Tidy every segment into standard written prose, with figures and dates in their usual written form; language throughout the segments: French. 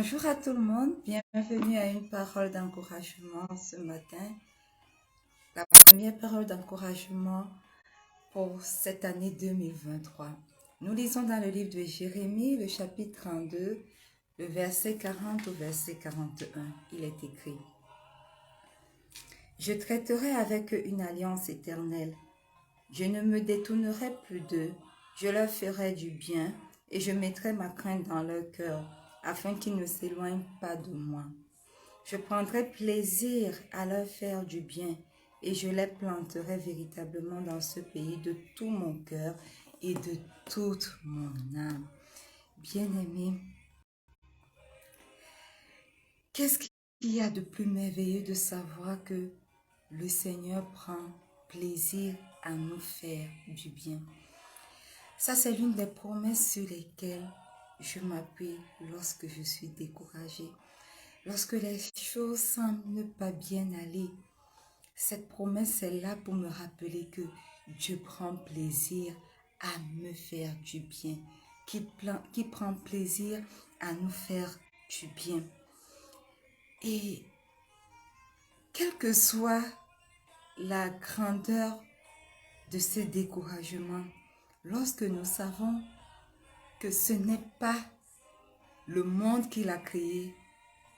Bonjour à tout le monde, bienvenue à une parole d'encouragement ce matin. La première parole d'encouragement pour cette année 2023. Nous lisons dans le livre de Jérémie, le chapitre 32, le verset 40 au verset 41. Il est écrit: Je traiterai avec eux une alliance éternelle. Je ne me détournerai plus d'eux. Je leur ferai du bien et je mettrai ma crainte dans leur cœur, afin qu'ils ne s'éloignent pas de moi. Je prendrai plaisir à leur faire du bien et je les planterai véritablement dans ce pays de tout mon cœur et de toute mon âme. Bien-aimés, qu'est-ce qu'il y a de plus merveilleux de savoir que le Seigneur prend plaisir à nous faire du bien? Ça, c'est l'une des promesses sur lesquelles je m'appuie lorsque je suis découragée. Lorsque les choses semblent ne pas bien aller, cette promesse est là pour me rappeler que Dieu prend plaisir à me faire du bien, qui prend plaisir à nous faire du bien. Et quelle que soit la grandeur de ce découragement, lorsque nous savons que ce n'est pas le monde qu'il a créé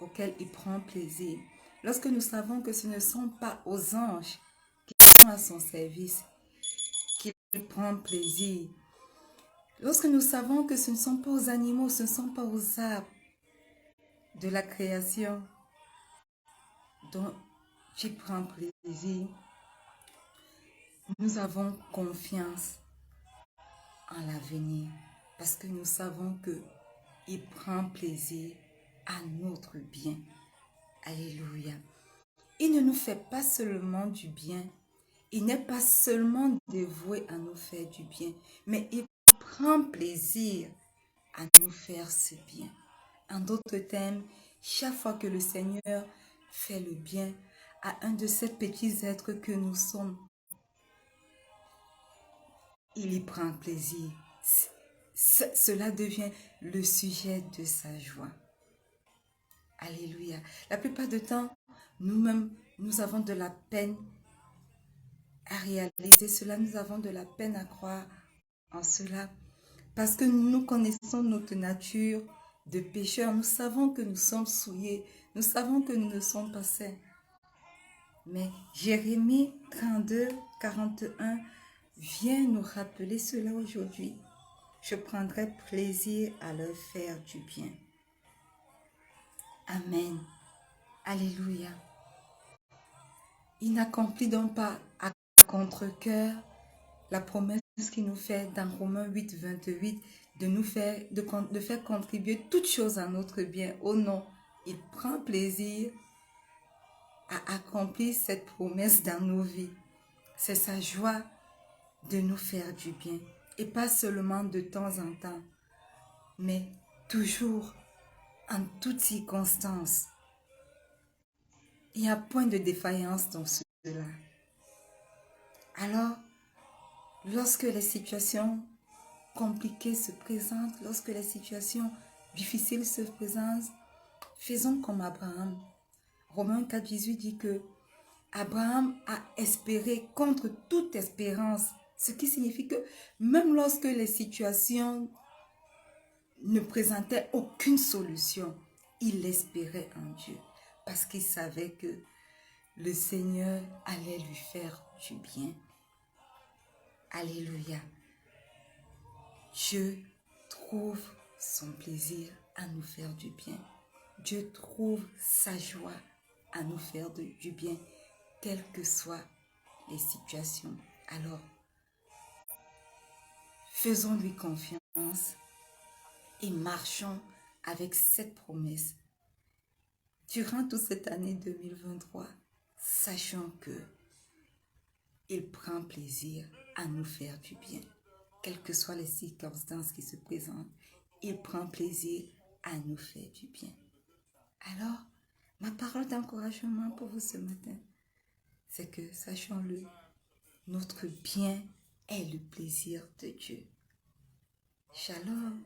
auquel il prend plaisir, lorsque nous savons que ce ne sont pas aux anges qui sont à son service qu'il prend plaisir, lorsque nous savons que ce ne sont pas aux animaux, ce ne sont pas aux arbres de la création dont il prend plaisir, nous avons confiance en l'avenir parce que nous savons que il prend plaisir à notre bien. Alléluia. Il ne nous fait pas seulement du bien, il n'est pas seulement dévoué à nous faire du bien, mais il prend plaisir à nous faire ce bien. En d'autres termes, chaque fois que le Seigneur fait le bien à un de ces petits êtres que nous sommes, il y prend plaisir. Cela devient le sujet de sa joie. Alléluia. La plupart du temps, nous-mêmes, nous avons de la peine à réaliser cela, nous avons de la peine à croire en cela, parce que nous connaissons notre nature de pécheurs, nous savons que nous sommes souillés, nous savons que nous ne sommes pas saints. Mais Jérémie 32, 41 vient nous rappeler cela aujourd'hui. Je prendrai plaisir à leur faire du bien. Amen. Alléluia. Il n'accomplit donc pas à contre-cœur la promesse qu'il nous fait dans Romains 8, 28 de faire contribuer toutes choses à notre bien. Oh non, il prend plaisir à accomplir cette promesse dans nos vies. C'est sa joie de nous faire du bien. Et pas seulement de temps en temps, mais toujours, en toutes circonstances. Il n'y a point de défaillance dans cela. Alors, lorsque les situations compliquées se présentent, lorsque les situations difficiles se présentent, faisons comme Abraham. Romains 4, 18 dit que Abraham a espéré contre toute espérance, ce qui signifie que même lorsque les situations ne présentaient aucune solution, il espérait en Dieu parce qu'il savait que le Seigneur allait lui faire du bien. Alléluia. Dieu trouve son plaisir à nous faire du bien. Dieu trouve sa joie à nous faire du bien, quelles que soient les situations. Alors, faisons-lui confiance et marchons avec cette promesse. Durant toute cette année 2023, sachons que il prend plaisir à nous faire du bien. Quelles que soient les circonstances qui se présentent, il prend plaisir à nous faire du bien. Alors, ma parole d'encouragement pour vous ce matin, c'est que, sachons-le, notre bien est le plaisir de Dieu. Shalom.